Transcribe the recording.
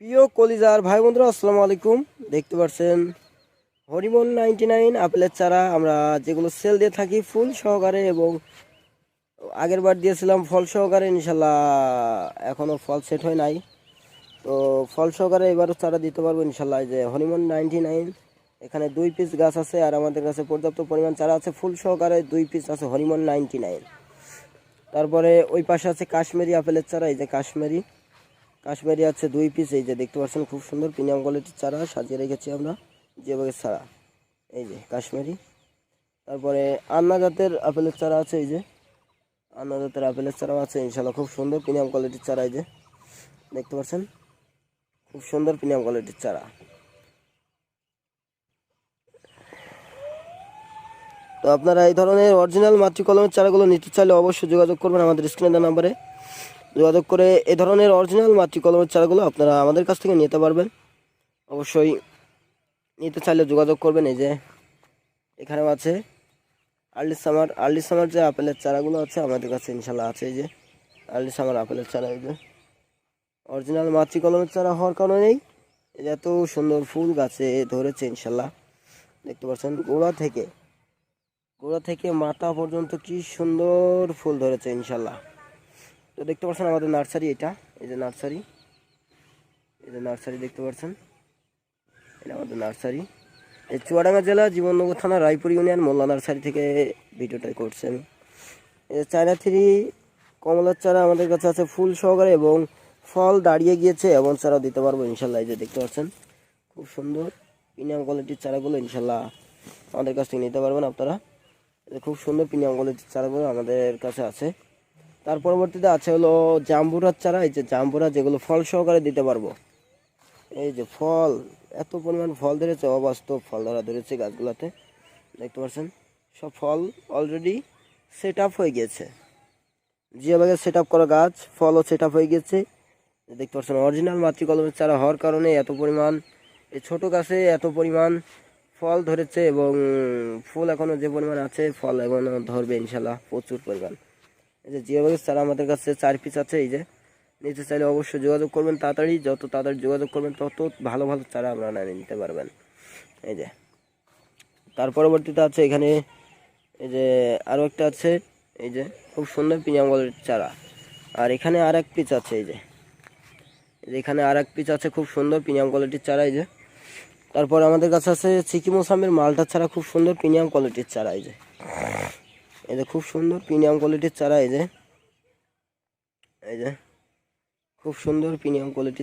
প্রিয় কলিজার ভাই বন্ধুরা আসসালামু আলাইকুম। দেখতে পাচ্ছেন হরিমন 99 আপেলের চারা আমরা যেগুলো সেল দিয়ে থাকি ফুল সহকারে, এবং আগের বার দিয়েছিলাম ফল সহকারে। ইনশাল্লাহ এখনও ফল সেট হয় নাই, তো ফল সহকারে এবারও চারা দিতে পারবো ইনশাল্লাহ। এই যে হরিমন 99, এখানে 2 পিস গাছ আছে, আর আমাদের কাছে পর্যাপ্ত পরিমাণ চারা আছে ফুল সহকারে। 2 পিস আছে হরিমন 99। তারপরে ওই পাশে আছে কাশ্মীরি আপেলের চারা। এই যে কাশ্মীরি আছে 2 পিস। এই যে দেখতে পাচ্ছেন খুব সুন্দর প্রিমিয়াম কোয়ালিটির চারা সাজিয়ে রেখেছি আমরা যেভাবে চারা। এই যে কাশ্মীরি। তারপরে আন্না জাতের আপেলের চারা আছে। এই যে আন্না জাতের আপেলের চারাও আছে ইনশাল্লাহ, খুব সুন্দর প্রিমিয়াম কোয়ালিটির চারা। এই যে দেখতে পাচ্ছেন খুব সুন্দর প্রিমিয়াম কোয়ালিটির চারা। তো আপনারা এই ধরনের অরিজিনাল মাতৃ কলমের চারাগুলো নিতে চাইলে অবশ্যই যোগাযোগ করবেন আমাদের স্ক্রিনে দেওয়া নাম্বারে। যোগাযোগ করে এই ধরনের অরিজিনাল মাতৃ কলমের চারাগুলো আপনারা আমাদের কাছ থেকে নিতে পারবেন। অবশ্যই নিতে চাইলে যোগাযোগ করবেন। এই যে এখানেও আছে আর্লি সামার যে আপেলের চারাগুলো আছে আমাদের কাছে ইনশাল্লাহ আছে। এই যে আর্লি সামার আপেলের চারা, এই যে অরিজিনাল মাতৃ কলমের চারা হওয়ার কারণেই এই যে এত সুন্দর ফুল গাছে ধরেছে ইনশাল্লাহ। দেখতে পাচ্ছেন গোড়া থেকে মাথা পর্যন্ত কি সুন্দর ফুল ধরেছে ইনশাল্লাহ। তো দেখতে পাচ্ছেন আমাদের নার্সারি, এটা এই যে নার্সারি, দেখতে পাচ্ছেন এটা আমাদের নার্সারি। এই চুয়াডাঙ্গা জেলা জীবননগর থানা রায়পুর ইউনিয়ন মোল্লা নার্সারি থেকে ভিডিওটা করছি আমি। এই চায়না থ্রি কমলার চারা আমাদের কাছে আছে ফুল সহকারে, এবং ফল দাঁড়িয়ে গিয়েছে, এবং চারাও দিতে পারবো ইনশাল্লাহ। এই যে দেখতে পাচ্ছেন খুব সুন্দর প্রিমিয়াম কোয়ালিটির চারাগুলো ইনশাল্লাহ আমাদের কাছ থেকে নিতে পারবেন আপনারা। খুব সুন্দর প্রিমিয়াম কোয়ালিটির চারাগুলো আমাদের কাছে আছে। তার পরবর্তীতে আছে হলো জাম্বুরার চারা। এই যে জাম্বুরা, যেগুলো ফল সহকারে দিতে পারবো। এই যে ফল, এত পরিমাণ ফল ধরেছে, অবাস্তব ফল ধরেছে গাছগুলোতে। দেখতে পাচ্ছেন সব ফল অলরেডি সেট আপ হয়ে গিয়েছে, যেভাবে সেট আপ করা গাছ ফলও সেট আপ হয়ে গেছে। দেখতে পাচ্ছেন অরিজিনাল মাতৃ কলমের চারা হওয়ার কারণে এত পরিমাণ এই ছোটো গাছে এত পরিমাণ ফল ধরেছে, এবং ফুল এখনও যে পরিমাণ আছে ফল এখনও ধরবে ইনশাল্লাহ প্রচুর পরিমাণ। এই যে যেভাবে চারা আমাদের কাছে 4 পিস আছে। এই যে নিতে চাইলে অবশ্যই যোগাযোগ করবেন তাড়াতাড়ি, যত তাড়াতাড়ি যোগাযোগ করবেন তত ভালো ভালো চারা আপনারা নিতে পারবেন। এই যে তার পরবর্তীতে আছে এখানে, এই যে আরও একটা আছে, এই যে খুব সুন্দর প্রিমিয়াম কোয়ালিটির চারা। আর এখানে আর 1 পিস আছে। এই যে এখানে আর 1 পিস আছে খুব সুন্দর প্রিমিয়াম কোয়ালিটির চারা। এই যে তারপর আমাদের কাছে আছে সিকিম আসামের মালটা চারা, খুব সুন্দর প্রিমিয়াম কোয়ালিটির চারা। এই যে খুব সুন্দর প্রিমিয়াম কোয়ালিটির চারা। এই যে খুব সুন্দর প্রিমিয়াম কোয়ালিটির